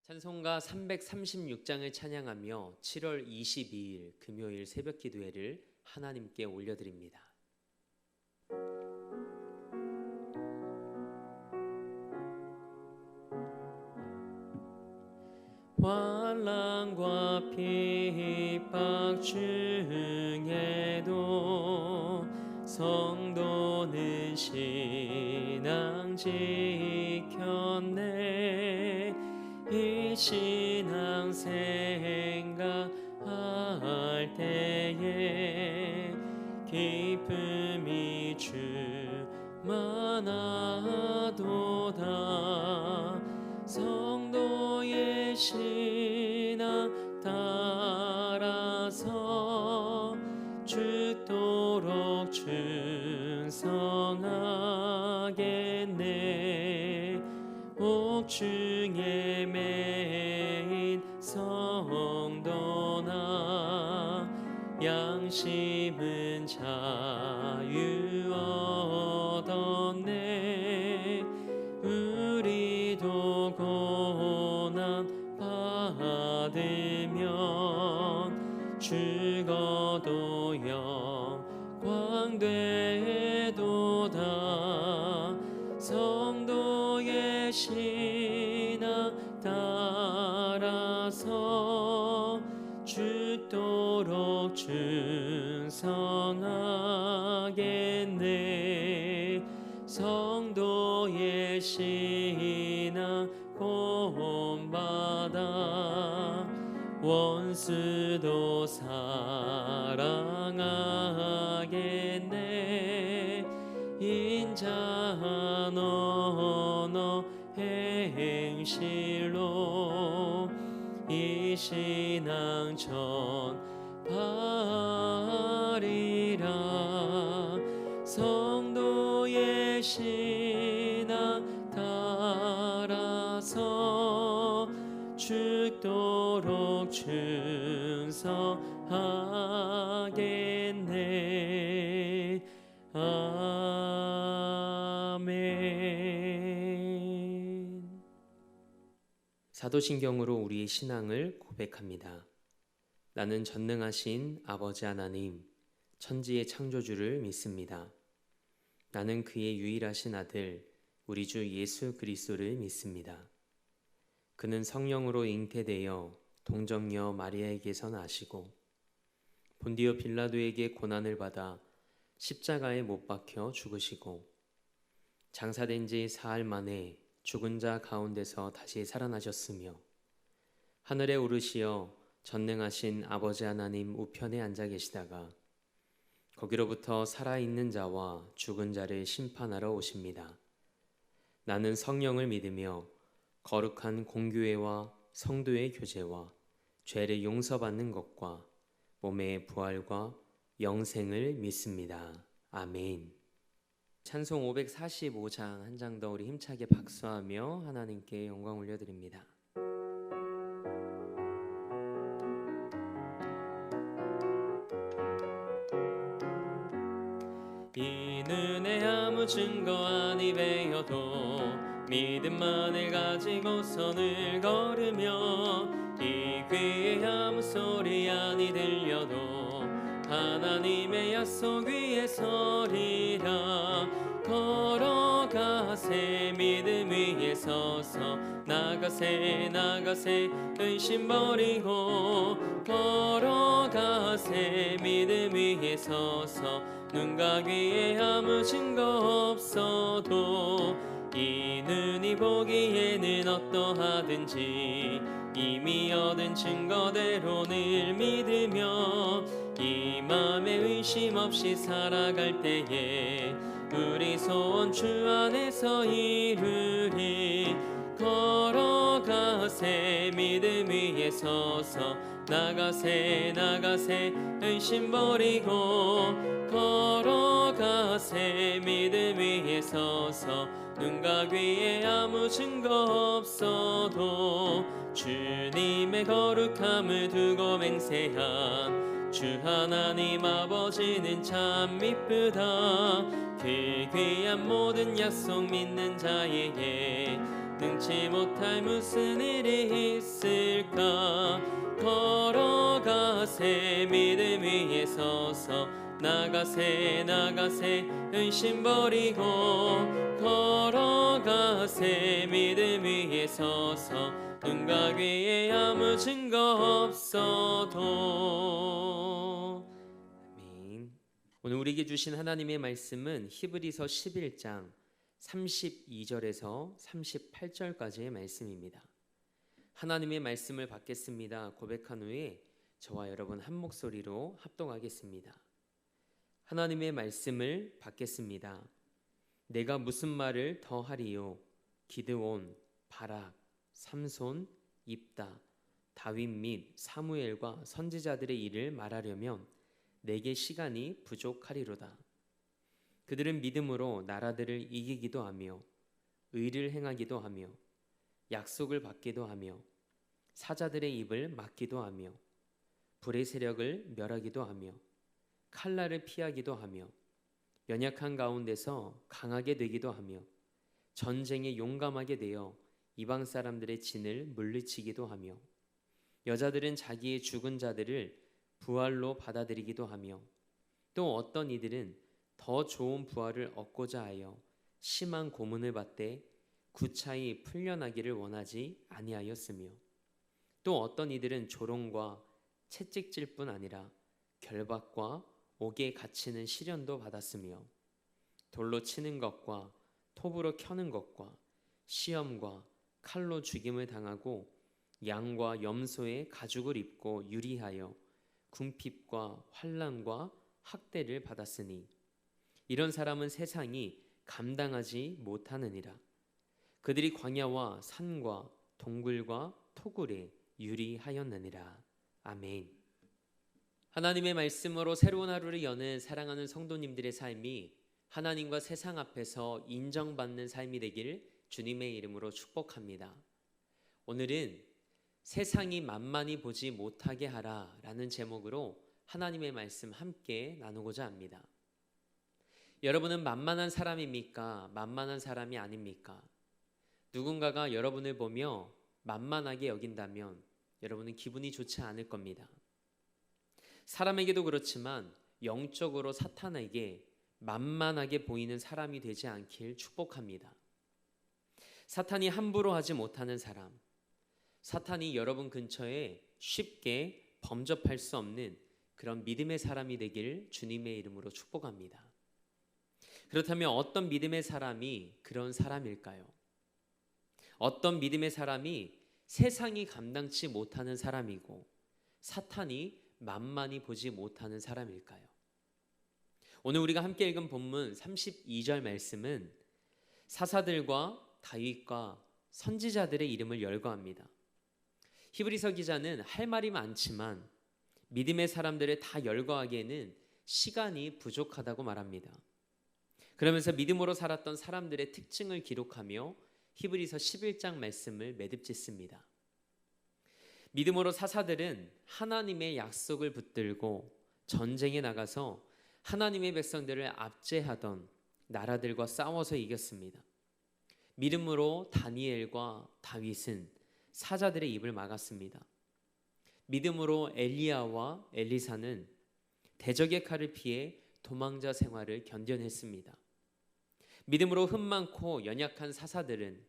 찬송가 336장을 찬양하며 7월 22일 금요일 새벽 기도회를 하나님께 올려드립니다. 환난과 핍박 중에도 성도는 신앙 지켰네. 이 신앙 생각할 때에 기쁨이 충만하도다. 성도의 신앙 따라서 죽도록 충성하겠네. 옥중에 매인 성도나 양심은 자유 얻었네. 우리도 고난 받으면 죽어도 영광 되도다. 성도의 신앙 따라서 죽도록 충성하겠네. 성도의 신앙 본받아 원수도 사랑하겠네. 인자한 언어 행실로 이 신앙 전파리라. 성도의 신앙 따라서 죽도록 충성하겠네. 아멘. 사도신경으로 우리의 신앙을 고백합니다. 나는 전능하신 아버지 하나님, 천지의 창조주를 믿습니다. 나는 그의 유일하신 아들, 우리 주 예수 그리스도를 믿습니다. 그는 성령으로 잉태되어 동정녀 마리아에게서 나시고 본디오 빌라도에게 고난을 받아 십자가에 못 박혀 죽으시고 장사된 지 사흘 만에 죽은 자 가운데서 다시 살아나셨으며 하늘에 오르시어 전능하신 아버지 하나님 우편에 앉아 계시다가 거기로부터 살아있는 자와 죽은 자를 심판하러 오십니다. 나는 성령을 믿으며 거룩한 공교회와 성도의 교제와 죄를 용서받는 것과 몸의 부활과 영생을 믿습니다. 아멘. 찬송 545장 한 장 더 우리 힘차게 박수하며 하나님께 영광 올려드립니다. 이 눈에 아무 증거 아니 배어도 믿음만을 가지고 선을 걸으며 이 귀에 아무 소리 아니 들려도 하나님의 약속 위에 서리라. 걸어가세 믿음 위에 서서 나가세 나가세 의심 버리고 걸어가세 믿음 위에 서서 눈과 귀에 아무 증거 없어도 이 눈이 보기에는 어떠하든지 이미 얻은 증거대로 늘 믿으며 이 맘에 의심 없이 살아갈 때에 우리 소원 주 안에서 이루리. 걸어가세 믿음 위에 서서 나가세 나가세 의심 버리고 걸어가세 믿음 위에 서서 눈과 귀에 아무 증거 없어도 주님의 거룩함을 두고 맹세한 주 하나님 아버지는 참 미쁘다. 그 귀한 모든 약속 믿는 자에게 능치 못할 무슨 일이 나가세 믿음 위에 서서 나가세 나가세 의심 버리고 걸어가세 믿음 위에 서서 눈과 귀에 아무 증거 없어도. 아멘. 오늘 우리에게 주신 하나님의 말씀은 히브리서 11장 32절에서 38절까지의 말씀입니다. 하나님의 말씀을 받겠습니다 고백한 후에 저와 여러분 한 목소리로 합동하겠습니다. 하나님의 말씀을 받겠습니다. 내가 무슨 말을 더 하리요? 기드온, 바락, 삼손, 입다, 다윗 및 사무엘과 선지자들의 일을 말하려면 내게 시간이 부족하리로다. 그들은 믿음으로 나라들을 이기기도 하며 의를 행하기도 하며 약속을 받기도 하며 사자들의 입을 막기도 하며 불의 세력을 멸하기도 하며 칼날을 피하기도 하며 연약한 가운데서 강하게 되기도 하며 전쟁에 용감하게 되어 이방 사람들의 진을 물리치기도 하며 여자들은 자기의 죽은 자들을 부활로 받아들이기도 하며 또 어떤 이들은 더 좋은 부활을 얻고자 하여 심한 고문을 받되 구차히 풀려나기를 원하지 아니하였으며 또 어떤 이들은 조롱과 채찍질 뿐 아니라 결박과 옥에 갇히는 시련도 받았으며 돌로 치는 것과 톱으로 켜는 것과 시험과 칼로 죽임을 당하고 양과 염소의 가죽을 입고 유리하여 궁핍과 환난과 학대를 받았으니 이런 사람은 세상이 감당하지 못하느니라. 그들이 광야와 산과 동굴과 토굴에 유리하였느니라. 아멘. 하나님의 말씀으로 새로운 하루를 여는 사랑하는 성도님들의 삶이 하나님과 세상 앞에서 인정받는 삶이 되길 주님의 이름으로 축복합니다. 오늘은 세상이 만만히 보지 못하게 하라 라는 제목으로 하나님의 말씀 함께 나누고자 합니다. 여러분은 만만한 사람입니까? 만만한 사람이 아닙니까? 누군가가 여러분을 보며 만만하게 여긴다면 여러분은 기분이 좋지 않을 겁니다. 사람에게도 그렇지만 영적으로 사탄에게 만만하게 보이는 사람이 되지 않길 축복합니다. 사탄이 함부로 하지 못하는 사람, 사탄이 여러분 근처에 쉽게 범접할 수 없는 그런 믿음의 사람이 되길 주님의 이름으로 축복합니다. 그렇다면 어떤 믿음의 사람이 그런 사람일까요? 어떤 믿음의 사람이 세상이 감당치 못하는 사람이고 사탄이 만만히 보지 못하는 사람일까요? 오늘 우리가 함께 읽은 본문 32절 말씀은 사사들과 다윗과 선지자들의 이름을 열거합니다. 히브리서 기자는 할 말이 많지만 믿음의 사람들을 다 열거하기에는 시간이 부족하다고 말합니다. 그러면서 믿음으로 살았던 사람들의 특징을 기록하며 히브리서 11장 말씀을 매듭짓습니다. 믿음으로 사사들은 하나님의 약속을 붙들고 전쟁에 나가서 하나님의 백성들을 압제하던 나라들과 싸워서 이겼습니다. 믿음으로 다니엘과 다윗은 사자들의 입을 막았습니다. 믿음으로 엘리야와 엘리사는 대적의 칼을 피해 도망자 생활을 견뎌냈습니다. 믿음으로 흠 많고 연약한 사사들은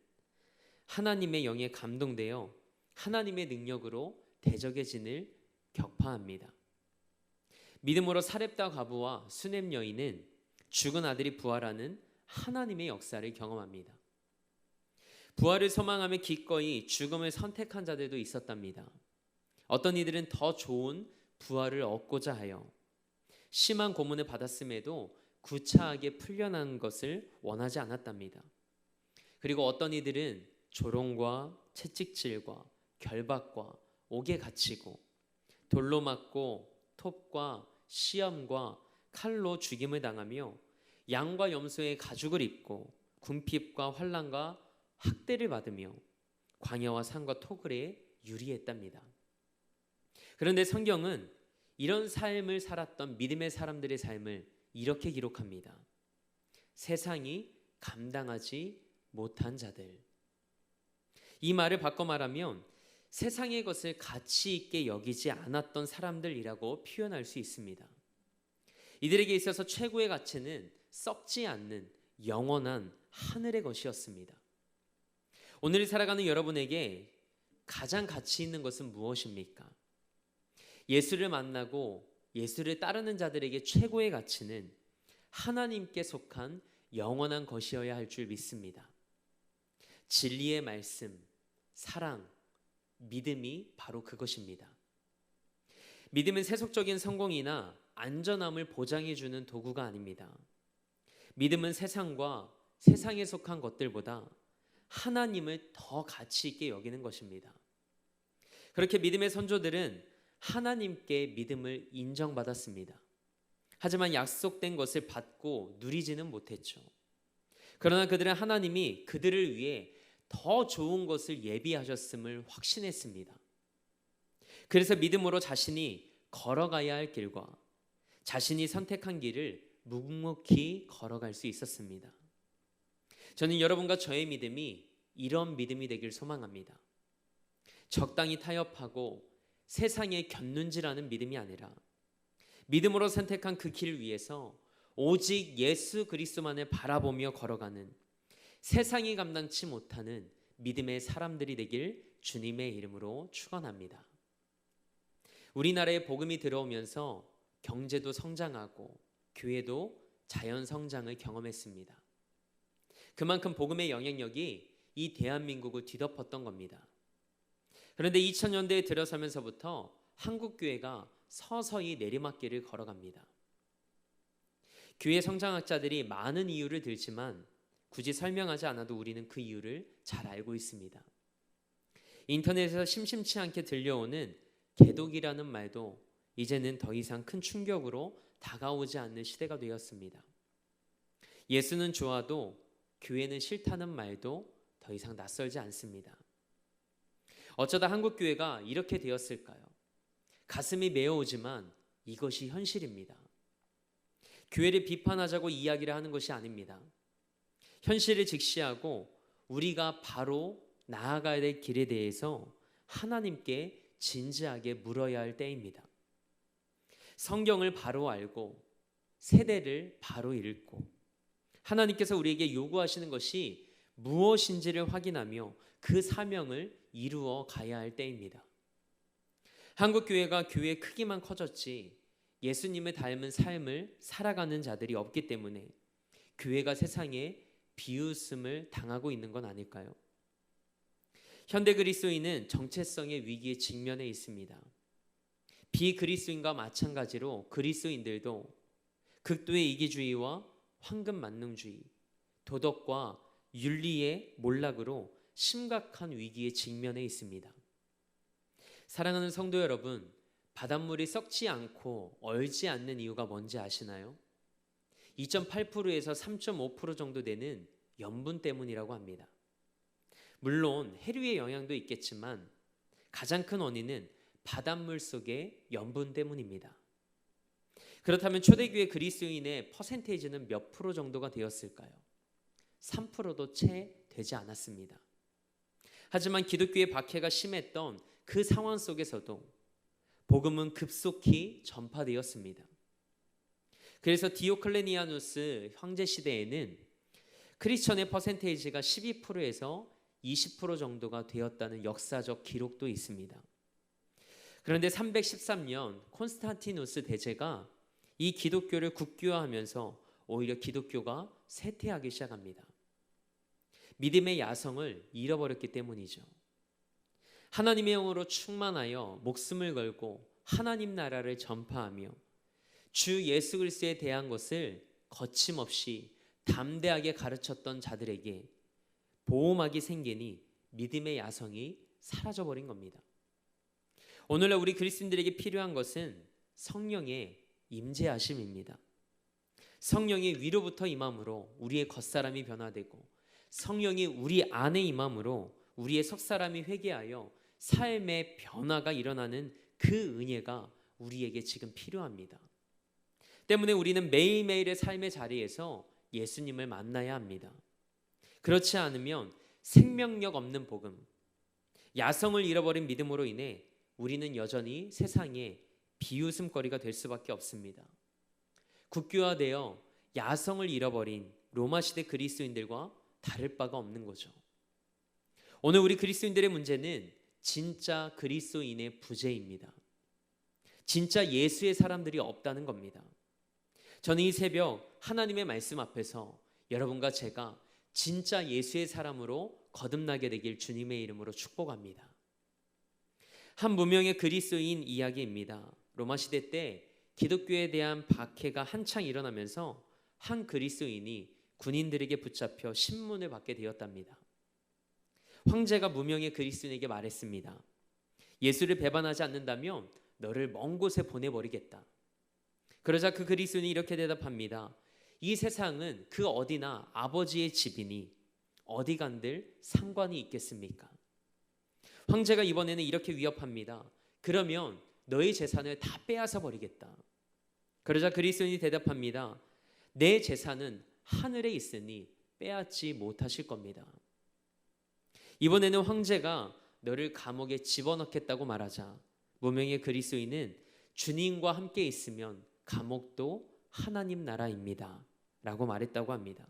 하나님의 영에 감동되어 하나님의 능력으로 대적의 진을 격파합니다. 믿음으로 사렙다 과부와 수넴 여인은 죽은 아들이 부활하는 하나님의 역사를 경험합니다. 부활을 소망하며 기꺼이 죽음을 선택한 자들도 있었답니다. 어떤 이들은 더 좋은 부활을 얻고자 하여 심한 고문을 받았음에도 구차하게 풀려난 것을 원하지 않았답니다. 그리고 어떤 이들은 조롱과 채찍질과 결박과 옥에 갇히고 돌로 맞고 톱과 시험과 칼로 죽임을 당하며 양과 염소의 가죽을 입고 궁핍과 환난과 학대를 받으며 광야와 산과 토굴에 유리했답니다. 그런데 성경은 이런 삶을 살았던 믿음의 사람들의 삶을 이렇게 기록합니다. 세상이 감당하지 못한 자들. 이 말을 바꿔 말하면 세상의 것을 가치 있게 여기지 않았던 사람들이라고 표현할 수 있습니다. 이들에게 있어서 최고의 가치는 썩지 않는 영원한 하늘의 것이었습니다. 오늘 살아가는 여러분에게 가장 가치 있는 것은 무엇입니까? 예수를 만나고 예수를 따르는 자들에게 최고의 가치는 하나님께 속한 영원한 것이어야 할 줄 믿습니다. 진리의 말씀, 사랑, 믿음이 바로 그것입니다. 믿음은 세속적인 성공이나 안전함을 보장해주는 도구가 아닙니다. 믿음은 세상과 세상에 속한 것들보다 하나님을 더 가치 있게 여기는 것입니다. 그렇게 믿음의 선조들은 하나님께 믿음을 인정받았습니다. 하지만 약속된 것을 받고 누리지는 못했죠. 그러나 그들은 하나님이 그들을 위해 더 좋은 것을 예비하셨음을 확신했습니다. 그래서 믿음으로 자신이 걸어가야 할 길과 자신이 선택한 길을 묵묵히 걸어갈 수 있었습니다. 저는 여러분과 저의 믿음이 이런 믿음이 되길 소망합니다. 적당히 타협하고 세상에 곁눈질하는 믿음이 아니라 믿음으로 선택한 그 길을 위해서 오직 예수 그리스도만을 바라보며 걸어가는 세상이 감당치 못하는 믿음의 사람들이 되길 주님의 이름으로 축원합니다. 우리나라에 복음이 들어오면서 경제도 성장하고 교회도 자연 성장을 경험했습니다. 그만큼 복음의 영향력이 이 대한민국을 뒤덮었던 겁니다. 그런데 2000년대에 들어서면서부터 한국 교회가 서서히 내리막길을 걸어갑니다. 교회 성장학자들이 많은 이유를 들지만 굳이 설명하지 않아도 우리는 그 이유를 잘 알고 있습니다. 인터넷에서 심심치 않게 들려오는 개독이라는 말도 이제는 더 이상 큰 충격으로 다가오지 않는 시대가 되었습니다. 예수는 좋아도 교회는 싫다는 말도 더 이상 낯설지 않습니다. 어쩌다 한국 교회가 이렇게 되었을까요? 가슴이 메어오지만 이것이 현실입니다. 교회를 비판하자고 이야기를 하는 것이 아닙니다. 현실을 직시하고 우리가 바로 나아가야 될 길에 대해서 하나님께 진지하게 물어야 할 때입니다. 성경을 바로 알고 세대를 바로 읽고 하나님께서 우리에게 요구하시는 것이 무엇인지를 확인하며 그 사명을 이루어 가야 할 때입니다. 한국 교회가 교회의 크기만 커졌지 예수님을 닮은 삶을 살아가는 자들이 없기 때문에 교회가 세상에 비웃음을 당하고 있는 건 아닐까요? 현대 그리스도인은 정체성의 위기에 직면해 있습니다. 비그리스도인과 마찬가지로 그리스도인들도 극도의 이기주의와 황금 만능주의, 도덕과 윤리의 몰락으로 심각한 위기에 직면해 있습니다. 사랑하는 성도 여러분, 바닷물이 썩지 않고 얼지 않는 이유가 뭔지 아시나요? 2.8%에서 3.5% 정도 되는 염분 때문이라고 합니다. 물론 해류의 영향도 있겠지만 가장 큰 원인은 바닷물 속의 염분 때문입니다. 그렇다면 초대교회 그리스도인의 퍼센테이지는 몇 프로 정도가 되었을까요? 3%도 채 되지 않았습니다. 하지만 기독교의 박해가 심했던 그 상황 속에서도 복음은 급속히 전파되었습니다. 그래서 디오클레니아누스 황제 시대에는 크리스천의 퍼센테이지가 12%에서 20% 정도가 되었다는 역사적 기록도 있습니다. 그런데 313년 콘스탄티누스 대제가 이 기독교를 국교화하면서 오히려 기독교가 쇠퇴하기 시작합니다. 믿음의 야성을 잃어버렸기 때문이죠. 하나님의 영으로 충만하여 목숨을 걸고 하나님 나라를 전파하며 주 예수 그리스도에 대한 것을 거침없이 담대하게 가르쳤던 자들에게 보호막이 생기니 믿음의 야성이 사라져버린 겁니다. 오늘날 우리 그리스도인들에게 필요한 것은 성령의 임재하심입니다. 성령이 위로부터 임함으로 우리의 겉사람이 변화되고 성령이 우리 안에 임함으로 우리의 속사람이 회개하여 삶의 변화가 일어나는 그 은혜가 우리에게 지금 필요합니다. 때문에 우리는 매일매일의 삶의 자리에서 예수님을 만나야 합니다. 그렇지 않으면 생명력 없는 복음, 야성을 잃어버린 믿음으로 인해 우리는 여전히 세상에 비웃음거리가 될 수밖에 없습니다. 국교화되어 야성을 잃어버린 로마 시대 그리스도인들과 다를 바가 없는 거죠. 오늘 우리 그리스도인들의 문제는 진짜 그리스도인의 부재입니다. 진짜 예수의 사람들이 없다는 겁니다. 저는 이 새벽 하나님의 말씀 앞에서 여러분과 제가 진짜 예수의 사람으로 거듭나게 되길 주님의 이름으로 축복합니다. 한 무명의 그리스도인 이야기입니다. 로마 시대 때 기독교에 대한 박해가 한창 일어나면서 한 그리스도인이 군인들에게 붙잡혀 신문을 받게 되었답니다. 황제가 무명의 그리스도인에게 말했습니다. 예수를 배반하지 않는다면 너를 먼 곳에 보내버리겠다. 그러자 그 그리스도인이 이렇게 대답합니다. 이 세상은 그 어디나 아버지의 집이니 어디 간들 상관이 있겠습니까? 황제가 이번에는 이렇게 위협합니다. 그러면 너의 재산을 다 빼앗아 버리겠다. 그러자 그리스도인이 대답합니다. 내 재산은 하늘에 있으니 빼앗지 못하실 겁니다. 이번에는 황제가 너를 감옥에 집어넣겠다고 말하자 무명의 그리스도인은 주님과 함께 있으면 감옥도 하나님 나라입니다 라고 말했다고 합니다.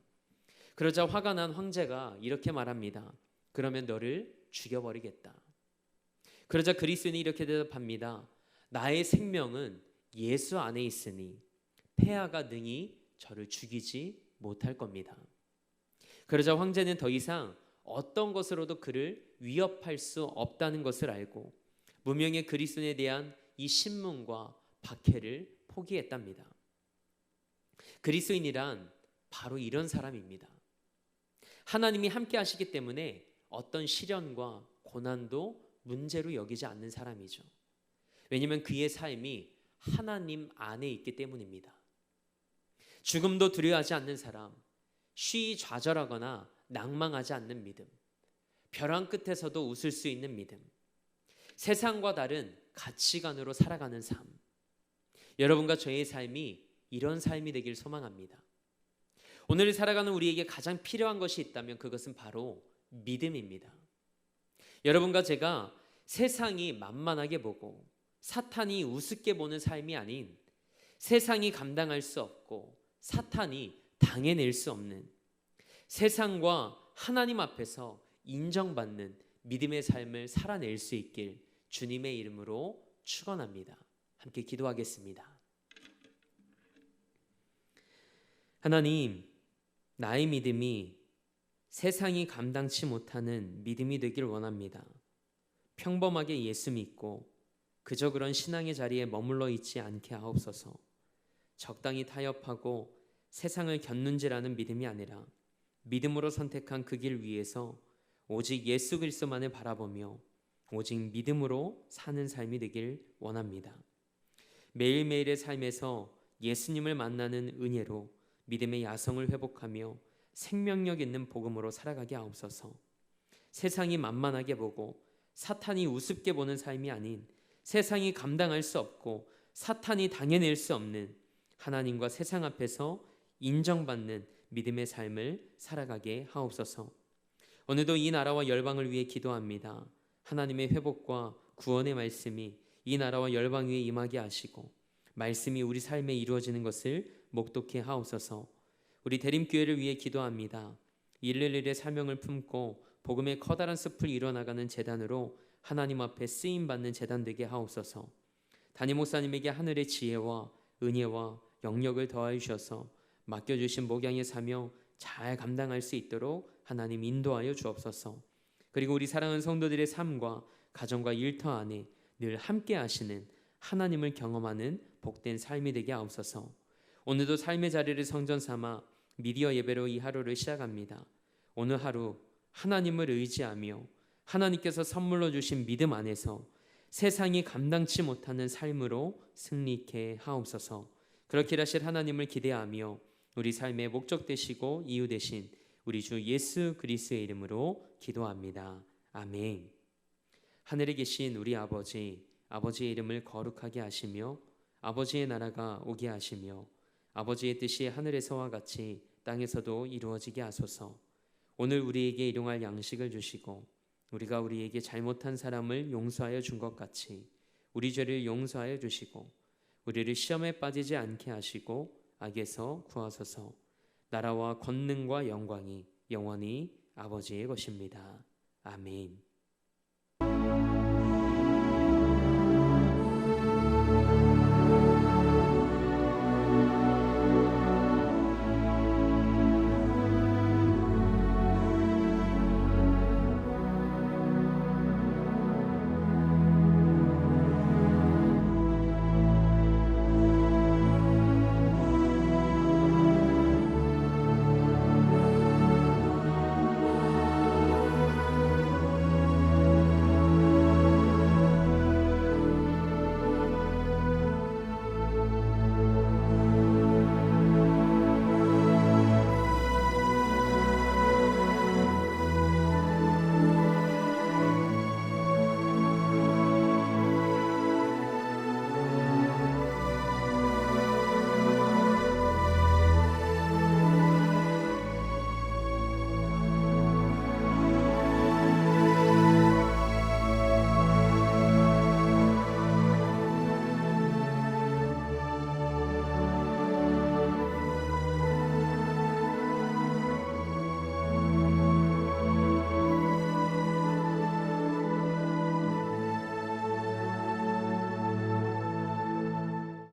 그러자 화가 난 황제가 이렇게 말합니다. 그러면 너를 죽여버리겠다. 그러자 그리스도인이 이렇게 대답합니다. 나의 생명은 예수 안에 있으니 폐하가 능히 저를 죽이지 못할 겁니다. 그러자 황제는 더 이상 어떤 것으로도 그를 위협할 수 없다는 것을 알고 무명의 그리스도인에 대한 이 신문과 박해를 포기했답니다. 그리스도인이란 바로 이런 사람입니다. 하나님이 함께 하시기 때문에 어떤 시련과 고난도 문제로 여기지 않는 사람이죠. 왜냐하면 그의 삶이 하나님 안에 있기 때문입니다. 죽음도 두려워하지 않는 사람, 쉬이 좌절하거나 낭망하지 않는 믿음, 벼랑 끝에서도 웃을 수 있는 믿음, 세상과 다른 가치관으로 살아가는 삶. 여러분과 저의 삶이 이런 삶이 되길 소망합니다. 오늘 살아가는 우리에게 가장 필요한 것이 있다면 그것은 바로 믿음입니다. 여러분과 제가 세상이 만만하게 보고 사탄이 우습게 보는 삶이 아닌 세상이 감당할 수 없고 사탄이 당해낼 수 없는 세상과 하나님 앞에서 인정받는 믿음의 삶을 살아낼 수 있길 주님의 이름으로 축원합니다. 함께 기도하겠습니다. 하나님, 나의 믿음이 세상이 감당치 못하는 믿음이 되길 원합니다. 평범하게 예수 믿고 그저 그런 신앙의 자리에 머물러 있지 않게 하옵소서. 적당히 타협하고 세상을 견눈질하는 믿음이 아니라 믿음으로 선택한 그 길 위에서 오직 예수 그리스도만을 바라보며 오직 믿음으로 사는 삶이 되길 원합니다. 매일매일의 삶에서 예수님을 만나는 은혜로 믿음의 야성을 회복하며 생명력 있는 복음으로 살아가게 하옵소서. 세상이 만만하게 보고 사탄이 우습게 보는 삶이 아닌 세상이 감당할 수 없고 사탄이 당해낼 수 없는 하나님과 세상 앞에서 인정받는 믿음의 삶을 살아가게 하옵소서. 오늘도 이 나라와 열방을 위해 기도합니다. 하나님의 회복과 구원의 말씀이 이 나라와 열방 위에 임하게 하시고 말씀이 우리 삶에 이루어지는 것을 목독해 하옵소서. 우리 대림교회를 위해 기도합니다. 111의 사명을 품고 복음의 커다란 숲을 이뤄나가는 재단으로 하나님 앞에 쓰임받는 재단 되게 하옵소서. 담임 목사님에게 하늘의 지혜와 은혜와 영역을 더하여 주셔서 맡겨주신 목양의 사명 잘 감당할 수 있도록 하나님 인도하여 주옵소서. 그리고 우리 사랑하는 성도들의 삶과 가정과 일터 안에 늘 함께 하시는 하나님을 경험하는 복된 삶이 되게 하옵소서. 오늘도 삶의 자리를 성전 삼아 미디어 예배로 이 하루를 시작합니다. 오늘 하루 하나님을 의지하며 하나님께서 선물로 주신 믿음 안에서 세상이 감당치 못하는 삶으로 승리케 하옵소서. 그렇게 하실 하나님을 기대하며 우리 삶의 목적 되시고 이유 되신 우리 주 예수 그리스도의 이름으로 기도합니다. 아멘. 하늘에 계신 우리 아버지, 아버지의 이름을 거룩하게 하시며 아버지의 나라가 오게 하시며 아버지의 뜻이 하늘에서와 같이 땅에서도 이루어지게 하소서. 오늘 우리에게 일용할 양식을 주시고 우리가 우리에게 잘못한 사람을 용서하여 준 것 같이 우리 죄를 용서하여 주시고 우리를 시험에 빠지지 않게 하시고 악에서 구하소서. 나라와 권능과 영광이 영원히 아버지의 것입니다. 아멘.